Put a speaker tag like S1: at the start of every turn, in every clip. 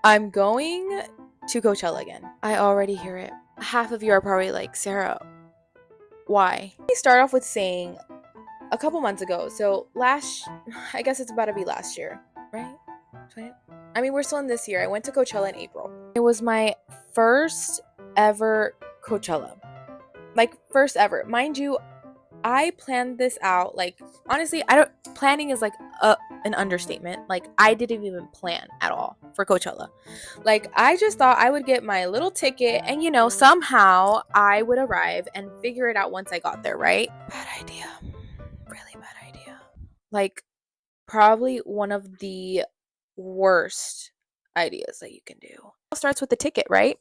S1: I'm going to Coachella again. I already hear it. Half of you are probably like, Sarah, why? Let me start off with saying a couple months ago. So I guess it's about to be last year, right? 20, I mean, we're still in this year. I went to Coachella in April. It was my first ever Coachella. Like, first ever. Mind you, I planned this out. Like, honestly, planning is like an understatement. Like, I didn't even plan at all for Coachella. Like, I just thought I would get my little ticket and, somehow I would arrive and figure it out once I got there, right? Bad idea. Really bad idea. Like, probably one of the worst ideas that you can do. It starts with the ticket, right?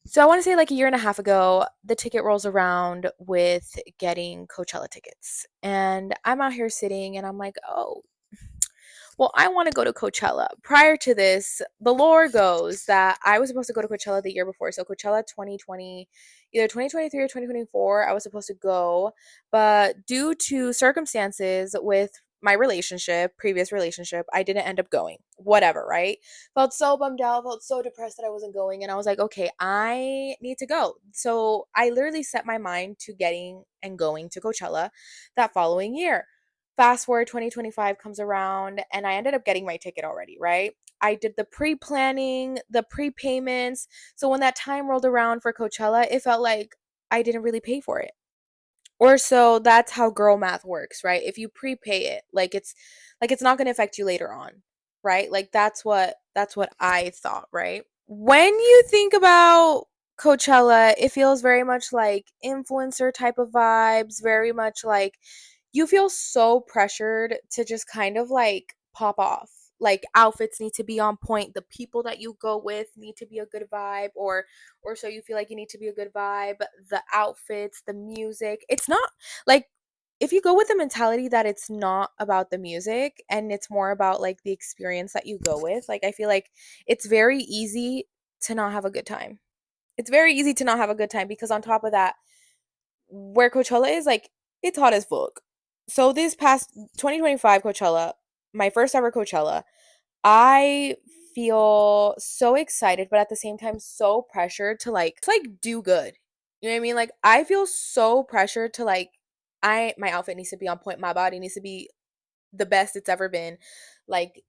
S1: So I want to say like a year and a half ago, the ticket rolls around with getting Coachella tickets. And I'm out here sitting and I'm like, oh, well, I want to go to Coachella. Prior to this, the lore goes that I was supposed to go to Coachella the year before. So Coachella 2020, either 2023 or 2024, I was supposed to go. But due to circumstances with my previous relationship, I didn't end up going. Whatever, right? Felt so bummed out, felt so depressed that I wasn't going. And I was like, okay, I need to go. So I literally set my mind to getting and going to Coachella that following year. Fast forward 2025 comes around and I ended up getting my ticket already, right? I did the pre-planning, the prepayments. So when that time rolled around for Coachella, it felt like I didn't really pay for it. Or so that's how girl math works, right? If you prepay it, like it's not going to affect you later on, right? Like that's what I thought, right? When you think about Coachella, it feels very much like influencer type of vibes, very much like you feel so pressured to just kind of like pop off. Like outfits need to be on point, the people that you go with need to be a good vibe, or so you feel like you need to be a good vibe, the outfits, the music. It's not like if you go with the mentality that it's not about the music and it's more about like the experience that you go with, like I feel like it's very easy to not have a good time. It's very easy to not have a good time because on top of that, where Coachella is, like it's hot as fuck. So this past 2025 Coachella, my first ever Coachella, I feel so excited, but at the same time so pressured to do good. You know what I mean? Like I feel so pressured to my outfit needs to be on point, my body needs to be the best it's ever been. Like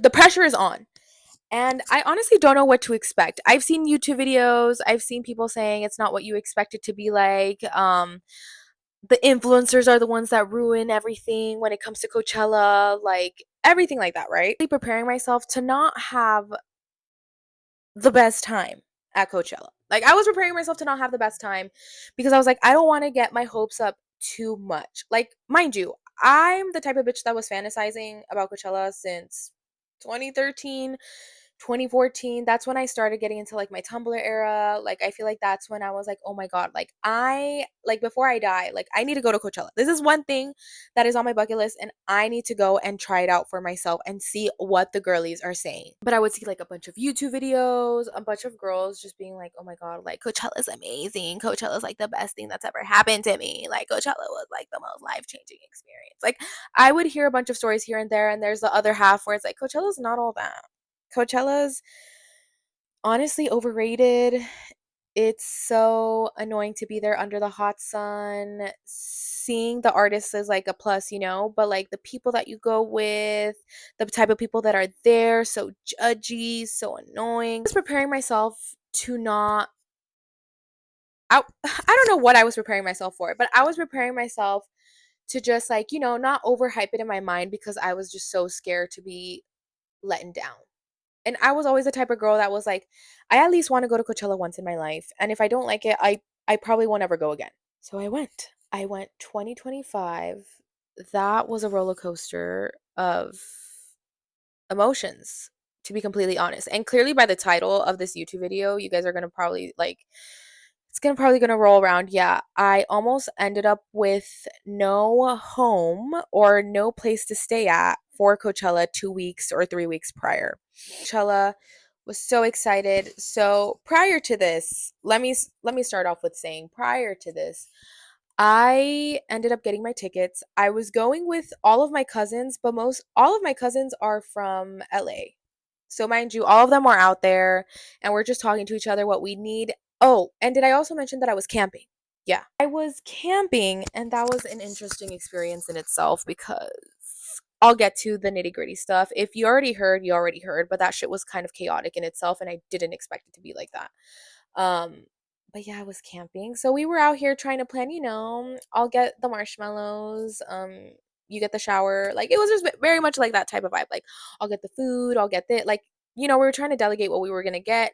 S1: the pressure is on. And I honestly don't know what to expect. I've seen YouTube videos, I've seen people saying it's not what you expect it to be like. The influencers are the ones that ruin everything when it comes to Coachella, like everything like that, right? Preparing myself to not have the best time at Coachella. Like I was preparing myself to not have the best time because I was like, I don't want to get my hopes up too much. Like, mind you, I'm the type of bitch that was fantasizing about Coachella since 2013, 2014. That's when I started getting into like my Tumblr era. Like I feel like that's when I was like, oh my god, like I like before I die, like I need to go to Coachella. This is one thing that is on my bucket list and I need to go and try it out for myself and see what the girlies are saying. But I would see like a bunch of YouTube videos, a bunch of girls just being like, oh my god, like Coachella's amazing. Coachella's like the best thing that's ever happened to me. Like Coachella was like the most life-changing experience. Like I would hear a bunch of stories here and there, and there's the other half where it's like Coachella's not all that. Coachella's honestly overrated. It's so annoying to be there under the hot sun. Seeing the artists is like a plus, but like the people that you go with, the type of people that are there, so judgy, so annoying. I was preparing myself to not I don't know what I was preparing myself for, but I was preparing myself to just like, not overhype it in my mind because I was just so scared to be letting down. And I was always the type of girl that was like, I at least want to go to Coachella once in my life. And if I don't like it, I probably won't ever go again. So I went. I went 2025. That was a roller coaster of emotions, to be completely honest. And clearly by the title of this YouTube video, you guys are going to probably like it's gonna probably gonna roll around. Yeah, I almost ended up with no home or no place to stay at for Coachella 2 weeks or 3 weeks prior. Coachella was so excited. So prior to this, let me start off with saying prior to this, I ended up getting my tickets. I was going with all of my cousins, but most all of my cousins are from LA. So mind you, all of them are out there and we're just talking to each other what we need. Oh, and did I also mention that I was camping? Yeah. I was camping and that was an interesting experience in itself because I'll get to the nitty-gritty stuff. If you already heard, you already heard, but that shit was kind of chaotic in itself and I didn't expect it to be like that. Um but yeah, I was camping. So we were out here trying to plan, I'll get the marshmallows, you get the shower. Like it was just very much like that type of vibe. Like I'll get the food, I'll get the like, we were trying to delegate what we were going to get.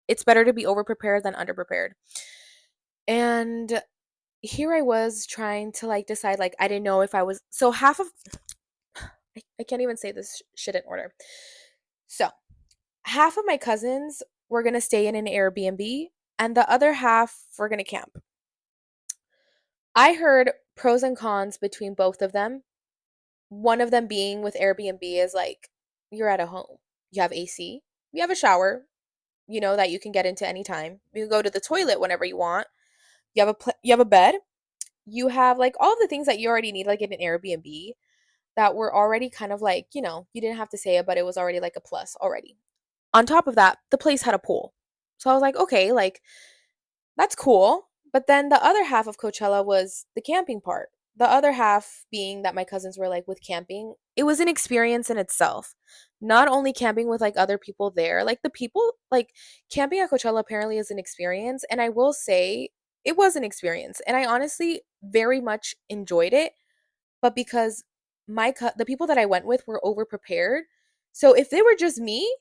S1: It's better to be over prepared than under prepared. And here I was trying to like decide like I didn't know if I was so half of I can't even say this shit in order. So, half of my cousins were going to stay in an Airbnb and the other half were going to camp. I heard pros and cons between both of them. One of them being with Airbnb is like you're at a home. You have AC, you have a shower, that you can get into anytime. You can go to the toilet whenever you want. You have a bed. You have like all of the things that you already need like in an Airbnb that were already kind of like, you didn't have to say it, but it was already like a plus already. On top of that, the place had a pool. So I was like, okay, like that's cool. But then the other half of Coachella was the camping part. The other half being that my cousins were like with camping. It was an experience in itself. Not only camping with like other people there, like the people, like camping at Coachella apparently is an experience. And I will say it was an experience. And I honestly very much enjoyed it. But because the people that I went with were over prepared. So if they were just me,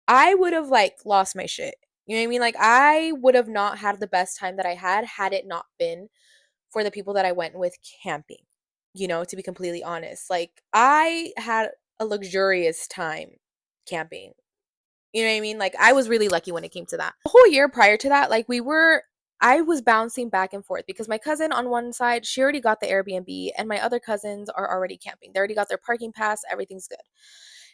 S1: I would have like lost my shit. You know what I mean? Like I would have not had the best time that I had it not been for the people that I went with camping. To be completely honest. Like I had a luxurious time camping. You know what I mean? Like I was really lucky when it came to that. The whole year prior to that, like I was bouncing back and forth because my cousin on one side, she already got the Airbnb and my other cousins are already camping. They already got their parking pass, everything's good.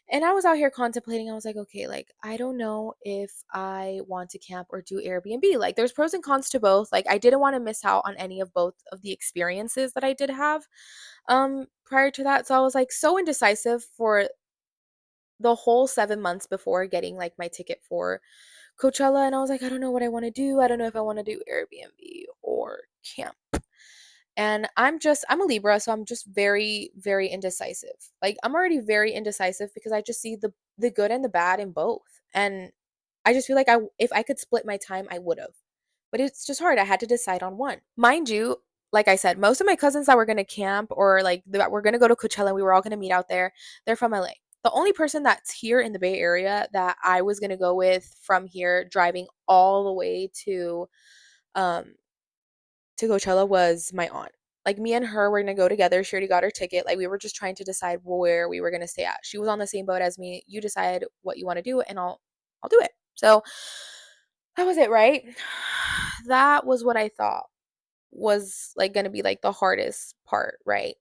S1: And I was out here contemplating. I was like, okay, like I don't know if I want to camp or do Airbnb. Like there's pros and cons to both. Like I didn't want to miss out on any of both of the experiences that I did have prior to that. So I was like so indecisive for the whole 7 months before getting like my ticket for Coachella and I was like, I don't know what I want to do. I don't know if I want to do Airbnb or camp. And I'm a Libra, so I'm just very, very indecisive. Like I'm already very indecisive because I just see the good and the bad in both. And I just feel like if I could split my time, I would have. But it's just hard. I had to decide on one. Mind you, like I said, most of my cousins that were gonna camp or like that were gonna go to Coachella, we were all gonna meet out there. They're from LA. The only person that's here in the Bay Area that I was gonna go with from here, driving all the way um to Coachella was my aunt. Like me and her were gonna go together. She already got her ticket. Like we were just trying to decide where we were gonna stay at. She was on the same boat as me. You decide what you want to do, and I'll do it. So that was it, right? That was what I thought was like gonna be like the hardest part, right?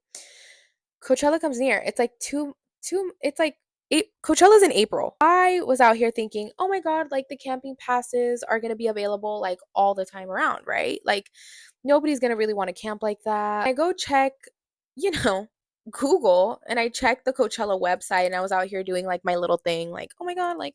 S1: Coachella comes near. It's like it's like Coachella's in April. I was out here thinking, oh my God, like the camping passes are gonna be available like all the time around, right? Like nobody's gonna really want to camp like that. I go check, you know, Google and I checked the Coachella website and I was out here doing like my little thing, like, oh my God, like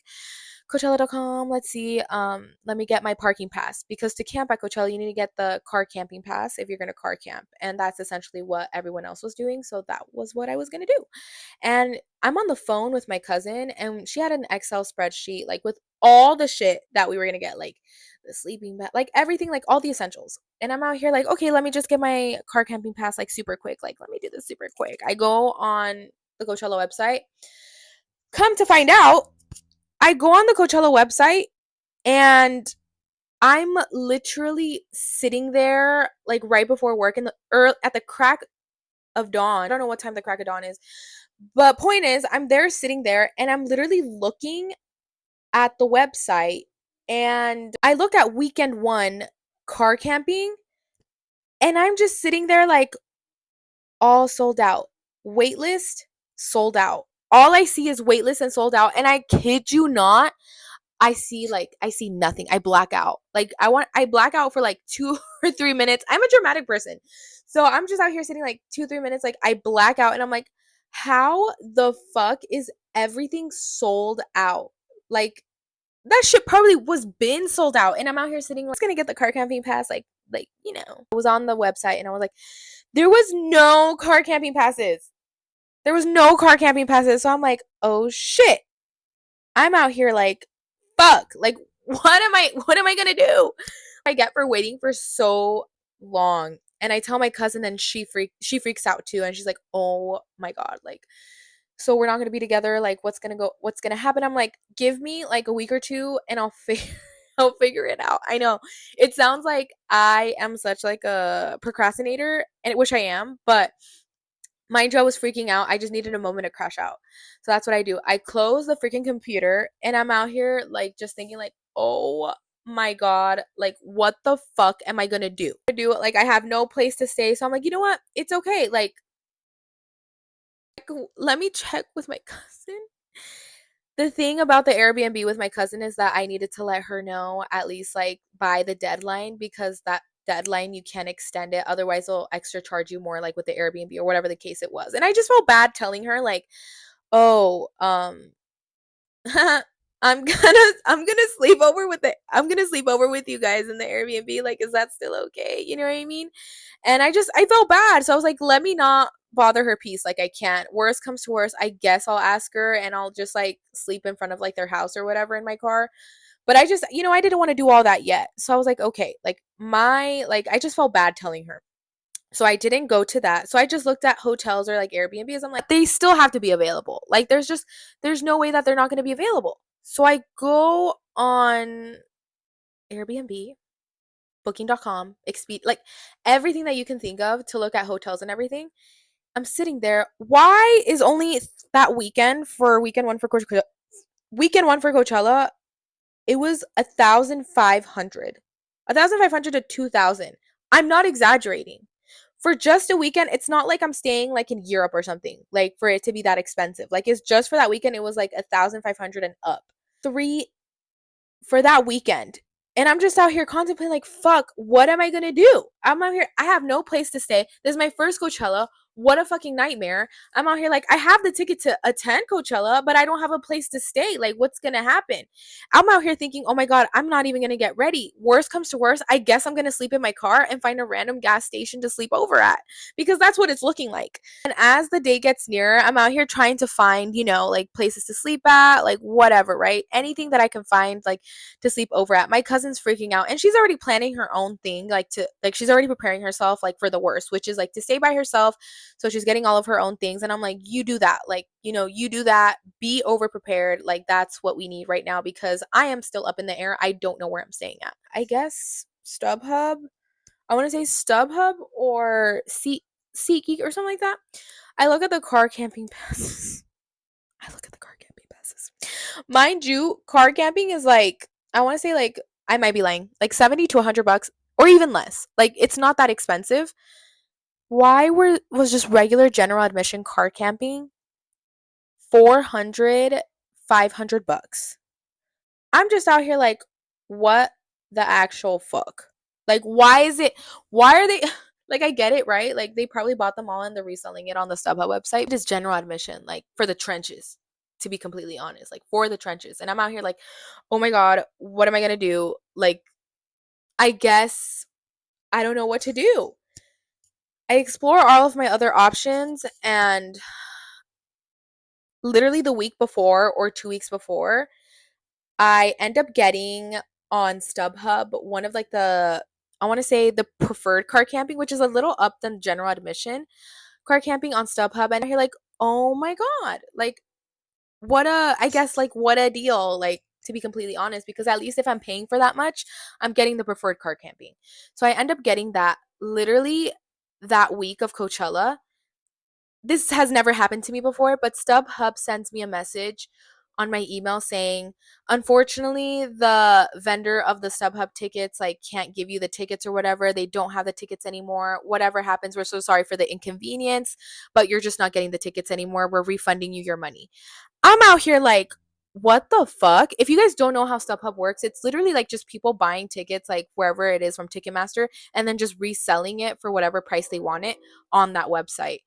S1: Coachella.com. Let's see. Let me get my parking pass because to camp at Coachella, you need to get the car camping pass if you're gonna car camp. And that's essentially what everyone else was doing. So that was what I was gonna do. And I'm on the phone with my cousin, and she had an Excel spreadsheet like with all the shit that we were gonna get, like the sleeping bag, like everything, like all the essentials. And I'm out here like, okay, let me just get my car camping pass like super quick. Like, let me do this super quick. I go on the Coachella website. Come to find out, I go on the Coachella website and I'm literally sitting there like right before work at the crack of dawn. I don't know what time the crack of dawn is. But point is, I'm there sitting there and I'm literally looking at the website and I look at weekend 1 car camping and I'm just sitting there like all sold out. Waitlist sold out. All I see is waitlist and sold out and I kid you not, I see nothing. I black out. Like I black out for like 2 or 3 minutes. I'm a dramatic person. So I'm just out here sitting like 2 3 minutes like I black out and I'm like how the fuck is everything sold out? Like that shit probably was been sold out, and I'm out here sitting, like, gonna get the car camping pass, I was on the website and I was like, there was no car camping passes. There was no car camping passes. So I'm like, oh shit. I'm out here like, fuck. Like, what am I gonna do? I get for waiting for so long. And I tell my cousin, and she freaks out too. And she's like, oh my God, like, so we're not gonna be together. Like, what's gonna happen? I'm like, give me like a week or two and I'll figure it out. I know it sounds like I am such like a procrastinator, and which I am, but mind you, I was freaking out. I just needed a moment to crash out. So that's what I do. I close the freaking computer and I'm out here like just thinking like, oh my God, like what the fuck am I gonna do? Like I have no place to stay. So I'm like, you know what? It's okay. Like let me check with my cousin. The thing about the Airbnb with my cousin is that I needed to let her know at least like by the deadline, because that deadline you can extend it, otherwise they'll extra charge you more, like with the Airbnb or whatever the case it was. And I just felt bad telling her like, oh, I'm gonna sleep over with you guys in the Airbnb. Like, is that still okay? You know what I mean? And I felt bad. So I was like, let me not bother her peace. Like, I can't. Worst comes to worst, I guess I'll ask her and I'll just like sleep in front of like their house or whatever in my car. But I just, I didn't want to do all that yet. So I was like, okay, I just felt bad telling her. So I didn't go to that. So I just looked at hotels or like Airbnbs. I'm like, they still have to be available. Like there's no way that they're not going to be available. So I go on Airbnb, booking.com, Expedia, like everything that you can think of to look at hotels and everything. I'm sitting there. Why is only that weekend one for Coachella, it was 1,500 to 2,000. I'm not exaggerating. For just a weekend, it's not like I'm staying like in Europe or something, like for it to be that expensive. Like it's just for that weekend, it was like 1,500 and up. Three for that weekend. And I'm just out here contemplating, like, fuck, what am I gonna do? I'm out here, I have no place to stay. This is my first Coachella. What a fucking nightmare. I'm out here, like, I have the ticket to attend Coachella, but I don't have a place to stay. Like, what's gonna happen? I'm out here thinking, oh my God, I'm not even gonna get ready. Worst comes to worst, I guess I'm gonna sleep in my car and find a random gas station to sleep over at, because that's what it's looking like. And as the day gets nearer, I'm out here trying to find, like places to sleep at, like whatever, right? Anything that I can find, like to sleep over at. My cousin's freaking out and she's already planning her own thing, she's already preparing herself like for the worst, which is like to stay by herself. So she's getting all of her own things. And I'm like, you do that. Like, you do that. Be over prepared. Like, that's what we need right now, because I am still up in the air. I don't know where I'm staying at. I guess StubHub. I want to say StubHub or SeatGeek or something like that. I look at the car camping passes. Mind you, car camping is like, I want to say like, I might be lying, like 70 to $100 or even less. Like it's not that expensive. Why was just regular general admission car camping 400, $500? I'm just out here like, what the actual fuck? Like, why are they, like, I get it, right? Like, they probably bought them all and they're reselling it on the StubHub website. It is general admission, like, for the trenches, to be completely honest, like, for the trenches. And I'm out here like, oh my God, what am I gonna do? Like, I guess I don't know what to do. I explore all of my other options, and literally the week before or 2 weeks before, I end up getting on StubHub one of like I want to say the preferred car camping, which is a little up than general admission car camping on StubHub. And I hear like, oh my God, like what a deal. Like, to be completely honest, because at least if I'm paying for that much, I'm getting the preferred car camping. So I end up getting that literally that week of Coachella. This has never happened to me before, but StubHub sends me a message on my email saying, unfortunately, the vendor of the StubHub tickets like can't give you the tickets or whatever. They don't have the tickets anymore. Whatever happens, we're so sorry for the inconvenience, but you're just not getting the tickets anymore. We're refunding you your money. I'm out here like, what the fuck? If you guys don't know how StubHub works, it's literally like just people buying tickets like wherever it is from Ticketmaster and then just reselling it for whatever price they want it on that website.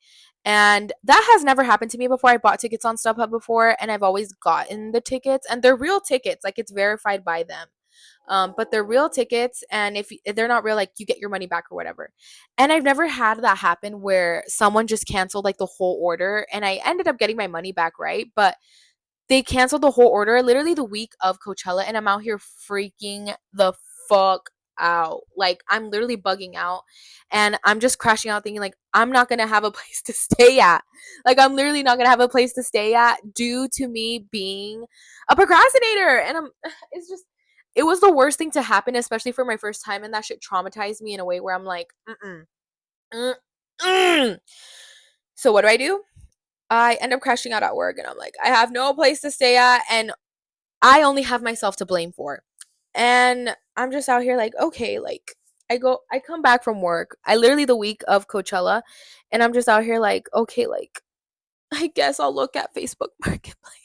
S1: And that has never happened to me before. I bought tickets on StubHub before and I've always gotten the tickets and they're real tickets, like it's verified by them. But they're real tickets, and if they're not real, like you get your money back or whatever. And I've never had that happen where someone just canceled like the whole order and I ended up getting my money back, right? But they canceled the whole order literally the week of Coachella, and I'm out here freaking the fuck out. Like, I'm literally bugging out, and I'm just crashing out thinking, like, I'm not gonna have a place to stay at. Like, I'm literally not gonna have a place to stay at due to me being a procrastinator. And it's just, it was the worst thing to happen, especially for my first time, and that shit traumatized me in a way where I'm like, mm, mm. So, what do? I end up crashing out at work and I'm like, I have no place to stay at and I only have myself to blame for. And I'm just out here like, okay, like I come back from work. I literally the week of Coachella and I'm just out here like, okay, like I guess I'll look at Facebook Marketplace.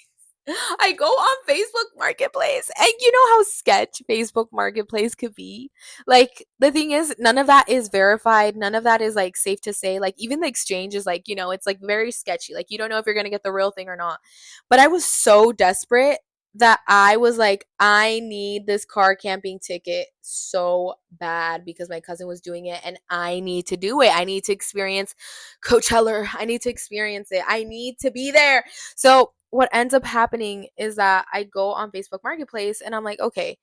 S1: I go on Facebook Marketplace and you know how sketch Facebook Marketplace could be. Like the thing is none of that is verified, none of that is like safe to say. Like even the exchange is like, it's like very sketchy. Like you don't know if you're going to get the real thing or not. But I was so desperate that I was like, I need this car camping ticket so bad because my cousin was doing it and I need to do it. I need to experience Coachella. I need to experience it. I need to be there. So what ends up happening is that I go on Facebook Marketplace and I'm like, okay,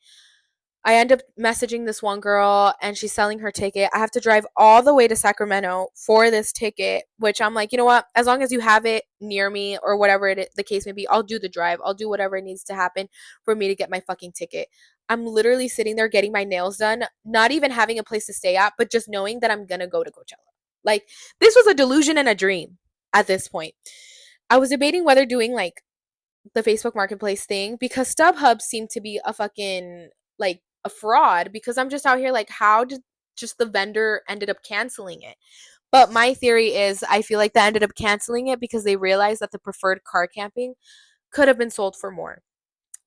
S1: I end up messaging this one girl and she's selling her ticket. I have to drive all the way to Sacramento for this ticket, which I'm like, you know what? As long as you have it near me or whatever the case may be, I'll do the drive. I'll do whatever needs to happen for me to get my fucking ticket. I'm literally sitting there getting my nails done, not even having a place to stay at, but just knowing that I'm going to go to Coachella. Like, this was a delusion and a dream at this point. I was debating whether doing like the Facebook Marketplace thing because StubHub seemed to be a fucking like a fraud because I'm just out here like how did just the vendor ended up canceling it. But my theory is I feel like they ended up canceling it because they realized that the preferred car camping could have been sold for more.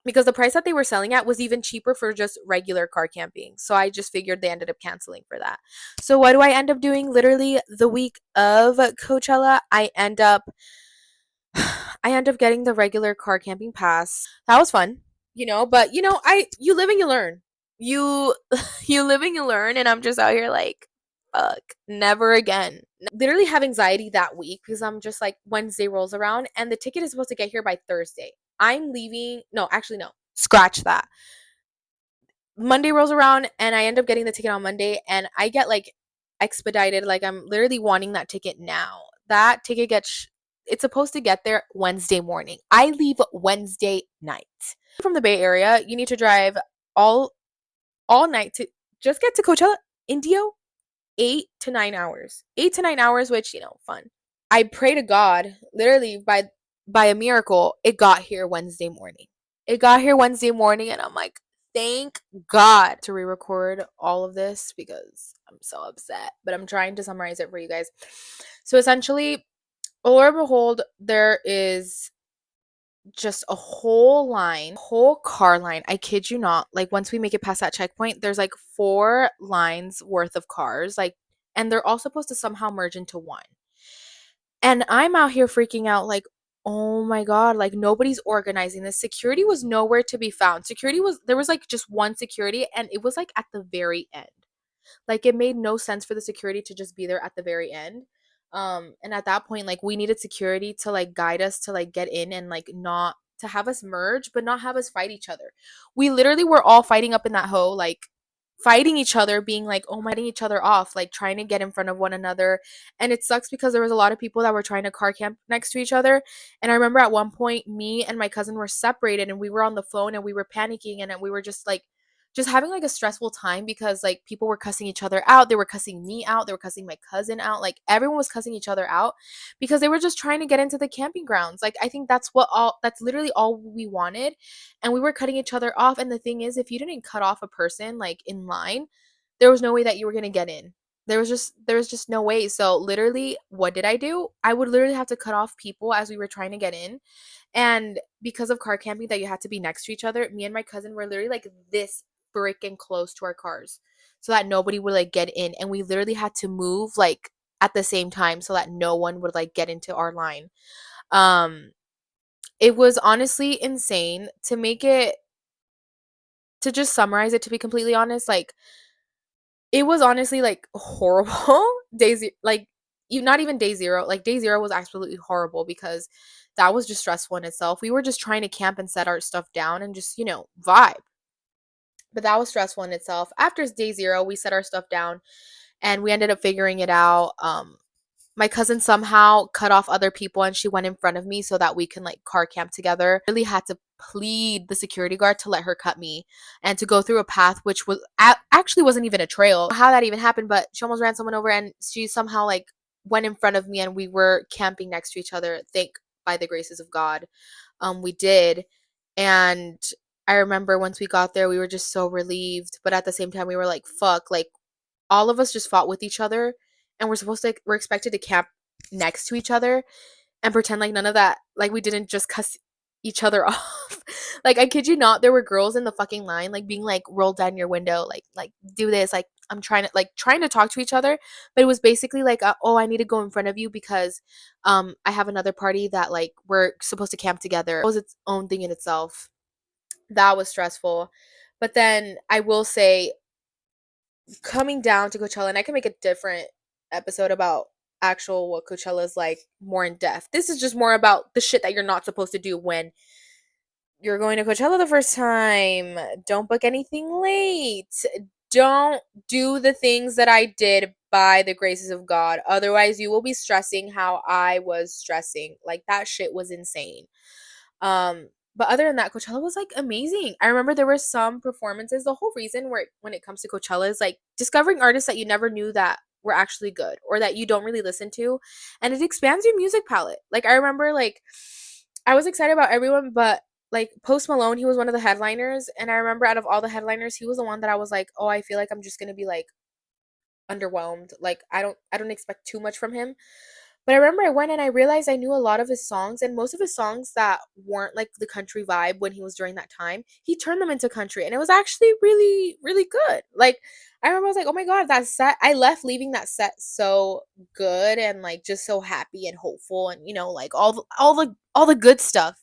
S1: Because the price that they were selling at was even cheaper for just regular car camping. So I just figured they ended up canceling for that. So what do I end up doing? Literally the week of Coachella, I end up getting the regular car camping pass. That was fun, but you live and you learn. You you live and you learn and I'm just out here like fuck, never again. Literally have anxiety that week because I'm just like Wednesday rolls around and the ticket is supposed to get here by Thursday. I'm leaving. No, actually no. Scratch that. Monday rolls around and I end up getting the ticket on Monday and I get like expedited. Like I'm literally wanting that ticket now. That ticket gets it's supposed to get there Wednesday morning. I leave Wednesday night. From the Bay Area, you need to drive all all night to just get to Coachella. Indio, 8 to 9 hours. 8 to 9 hours, which fun. I pray to God, literally by a miracle, it got here Wednesday morning. It got here Wednesday morning, and I'm like, thank God to re-record all of this because I'm so upset. But I'm trying to summarize it for you guys. So essentially, lo and behold, there is just a whole car line. I kid you not. Like once we make it past that checkpoint, there's like 4 lines worth of cars, like, and they're all supposed to somehow merge into one. And I'm out here freaking out, like, oh my God, like nobody's organizing this. Security was nowhere to be found. There was like just one security, and it was like at the very end. Like it made no sense for the security to just be there at the very end. And at that point, like we needed security to like guide us to like get in and like not to have us merge, but not have us fight each other. We literally were all fighting up in that hole, like fighting each other, being like, oh my, each other off, like trying to get in front of one another. And it sucks because there was a lot of people that were trying to car camp next to each other. And I remember at one point, me and my cousin were separated and we were on the phone and we were panicking and we were just having like a stressful time because like people were cussing each other out. They were cussing me out. They were cussing my cousin out. Like everyone was cussing each other out because they were just trying to get into the camping grounds. Like I think that's literally all we wanted. And we were cutting each other off. And the thing is, if you didn't cut off a person like in line, there was no way that you were going to get in. There was just no way. So literally, what did I do? I would literally have to cut off people as we were trying to get in. And because of car camping that you had to be next to each other, me and my cousin were literally like this freaking close to our cars so that nobody would like get in. And we literally had to move like at the same time so that no one would like get into our line. Um it was honestly insane. To just summarize it, to be completely honest, like it was honestly like horrible. Like you not even day zero. Like day zero was absolutely horrible because that was just stressful in itself. We were just trying to camp and set our stuff down and just, vibe. But that was stressful in itself. After day zero, we set our stuff down and we ended up figuring it out. My cousin somehow cut off other people and she went in front of me so that we can like car camp together. Really had to plead the security guard to let her cut me and to go through a path which was actually wasn't even a trail. How that even happened, but she almost ran someone over and she somehow like went in front of me and we were camping next to each other. Thank by the graces of God. We did. And I remember once we got there, we were just so relieved, but at the same time we were like, fuck, like all of us just fought with each other and we're expected to camp next to each other and pretend like none of that, like we didn't just cuss each other off. Like I kid you not, there were girls in the fucking line like being like, roll down your window, like do this, like I'm trying to talk to each other, but it was basically like oh, I need to go in front of you because I have another party that like we're supposed to camp together. It was its own thing in itself. That was stressful. But then I will say, coming down to Coachella, and I can make a different episode about actual what Coachella is like more in depth. This is just more about the shit that you're not supposed to do when you're going to Coachella the first time. Don't book anything late. Don't do the things that I did by the graces of God. Otherwise, you will be stressing how I was stressing. Like that shit was insane. But other than that, Coachella was like amazing. I remember there were some performances. The whole reason where when it comes to Coachella is like discovering artists that you never knew that were actually good or that you don't really listen to, and it expands your music palette. Like I remember like I was excited about everyone, but like Post Malone, he was one of the headliners, and I remember out of all the headliners, he was the one that I was like, "Oh, I feel like I'm just going to be like underwhelmed. Like I don't expect too much from him." But I remember I went and I realized I knew a lot of his songs, and most of his songs that weren't like the country vibe when he was during that time, he turned them into country, and it was actually really, really good. Like I remember I was like, oh my god, that set! I left leaving that set so good and like just so happy and hopeful, and like all the good stuff.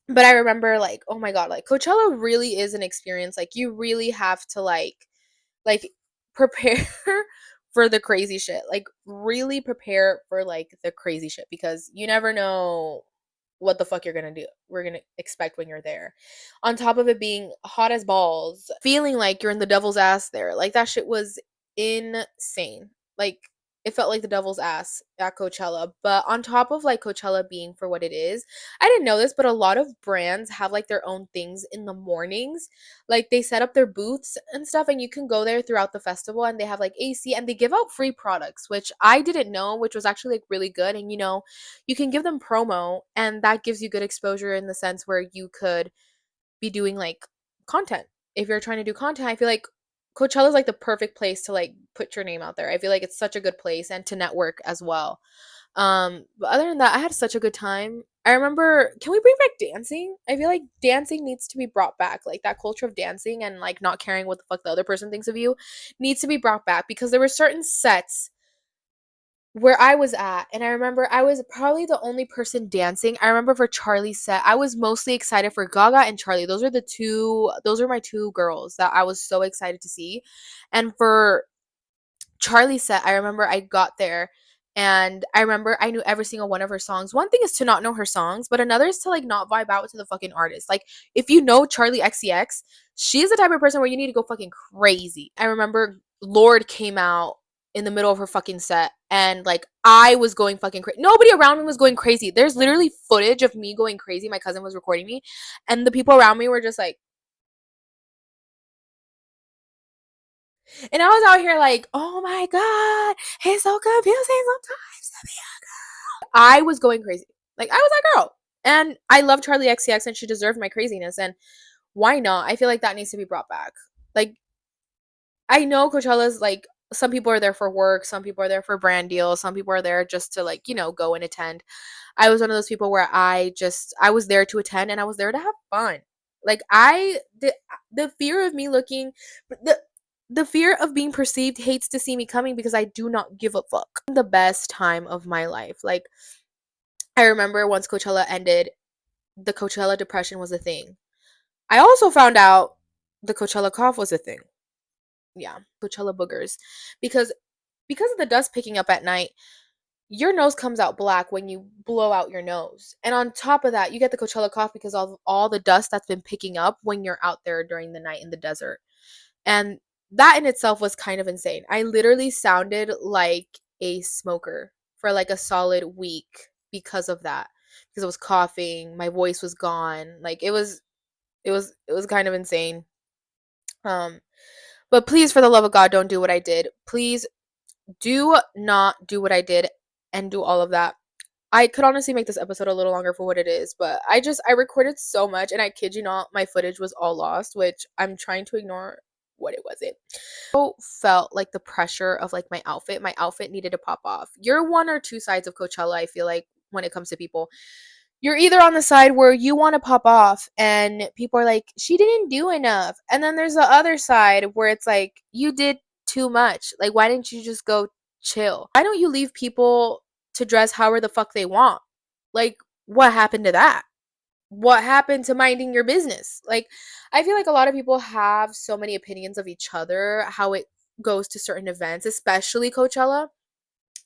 S1: But I remember like, oh my god, like Coachella really is an experience. Like you really have to like prepare for the crazy shit. Like really prepare for like the crazy shit because you never know what the fuck you're gonna do. We're gonna expect when you're there. On top of it being hot as balls, feeling like you're in the devil's ass there. Like that shit was insane. Like it felt like the devil's ass at Coachella. But on top of like Coachella being for what it is, I didn't know this, but a lot of brands have like their own things in the mornings. Like they set up their booths and stuff, and you can go there throughout the festival, and they have like AC and they give out free products, which I didn't know, which was actually like really good. And you can give them promo, and that gives you good exposure in the sense where you could be doing like content. If you're trying to do content, I feel like Coachella is like the perfect place to like put your name out there. I feel like it's such a good place and to network as well. But other than that, I had such a good time. I remember, can we bring back dancing? I feel like dancing needs to be brought back. Like that culture of dancing and like not caring what the fuck the other person thinks of you needs to be brought back because there were certain sets where I was at, and I remember I was probably the only person dancing. I remember for Charlie's set, I was mostly excited for Gaga and Charlie. Those were my two girls that I was so excited to see. And for Charlie's set, I remember I got there and I remember I knew every single one of her songs. One thing is to not know her songs, but another is to like not vibe out to the fucking artist. Like if you know Charlie XCX, she's the type of person where you need to go fucking crazy. I remember Lord came out in the middle of her fucking set and like I was going fucking crazy. Nobody around me was going crazy. There's literally footage of me going crazy. My cousin was recording me and the people around me were just like, and I was out here like, oh my god, it's so confusing sometimes. I was going crazy. Like I was that girl. And I love Charlie XCX and she deserved my craziness. And why not? I feel like that needs to be brought back. Like I know Coachella's like some people are there for work, some people are there for brand deals, some people are there just to like, go and attend. I was one of those people where I was there to attend and I was there to have fun. Like the fear of me looking the the fear of being perceived hates to see me coming because I do not give a fuck. The best time of my life. Like I remember once Coachella ended, the Coachella depression was a thing. I also found out the Coachella cough was a thing. Yeah, Coachella boogers. Because of the dust picking up at night, your nose comes out black when you blow out your nose. And on top of that, you get the Coachella cough because of all the dust that's been picking up when you're out there during the night in the desert. And that in itself was kind of insane. I literally sounded like a smoker for like a solid week because of that. Because I was coughing, my voice was gone. Like it was kind of insane. Um but please, for the love of God, don't do what I did. Please do not do what I did and do all of that. I could honestly make this episode a little longer for what it is, but I recorded so much and I kid you not, my footage was all lost, which I'm trying to ignore what it wasn't. I felt like the pressure of like my outfit. My outfit needed to pop off. You're one or two sides of Coachella, I feel like, when it comes to people. You're either on the side where you want to pop off and people are like, she didn't do enough. And then there's the other side where it's like, you did too much. Like, why didn't you just go chill? Why don't you leave people to dress however the fuck they want? Like, what happened to that? What happened to minding your business? Like, I feel like a lot of people have so many opinions of each other, how it goes to certain events, especially Coachella,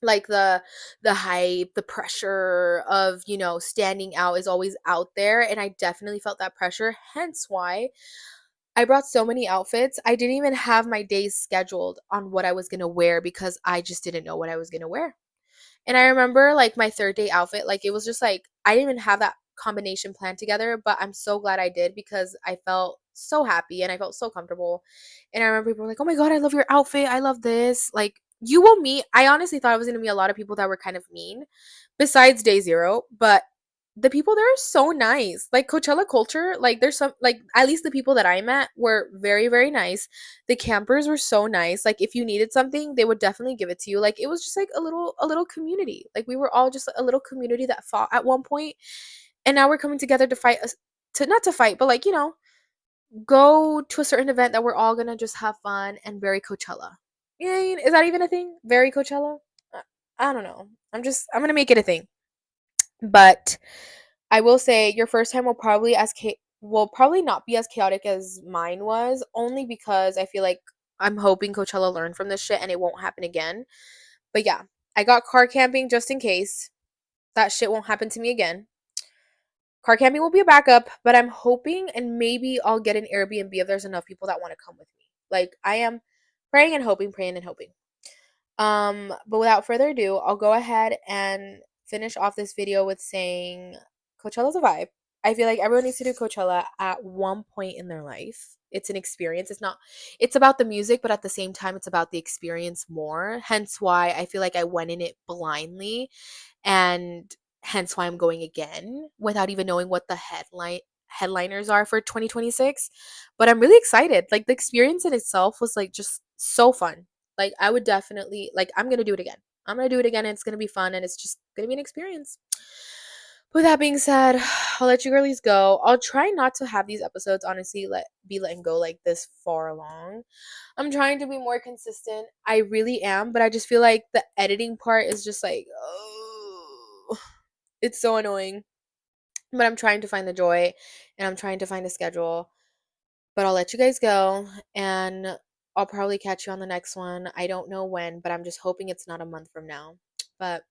S1: like the hype, the pressure of standing out is always out there, and I definitely felt that pressure, hence why I brought so many outfits. I didn't even have my days scheduled on what I was going to wear because I just didn't know what I was going to wear. And I remember like my third day outfit, like it was just like I didn't even have that combination planned together, but I'm so glad I did because I felt so happy and I felt so comfortable. And I remember people were like, "Oh my god, I love your outfit. I love this." Like you will meet. I honestly thought it was gonna be a lot of people that were kind of mean, besides day zero, but the people there are so nice. Like Coachella culture, like there's some like at least the people that I met were very, very nice. The campers were so nice. Like if you needed something, they would definitely give it to you. Like it was just like a little community. Like we were all just a little community that fought at one point, and now we're coming together to fight to not to fight, but like, go to a certain event that we're all going to just have fun and very Coachella. Yeah, is that even a thing? Very Coachella? Uh, I don't know. I'm going to make it a thing. But I will say your first time will probably not be as chaotic as mine was, only because I feel like I'm hoping Coachella learned from this shit and it won't happen again. But yeah, I got car camping just in case that shit won't happen to me again. Car camping will be a backup, but I'm hoping and maybe I'll get an Airbnb if there's enough people that want to come with me. Like I am praying and hoping, praying and hoping. But without further ado, I'll go ahead and finish off this video with saying Coachella's a vibe. I feel like everyone needs to do Coachella at one point in their life. It's an experience. It's about the music, but at the same time, it's about the experience more. Hence why I feel like I went in it blindly, and hence why I'm going again without even knowing what the headliners are for 2026. But I'm really excited. Like the experience in itself was like just so fun. Like I would definitely like I'm going to do it again. I'm going to do it again and it's going to be fun and it's just going to be an experience. With that being said, I'll let you girlies go. I'll try not to have these episodes honestly letting go like this far along. I'm trying to be more consistent. I really am, but I just feel like the editing part is just like, oh, it's so annoying. But I'm trying to find the joy and I'm trying to find a schedule. But I'll let you guys go and I'll probably catch you on the next one. I don't know when, but I'm just hoping it's not a month from now. But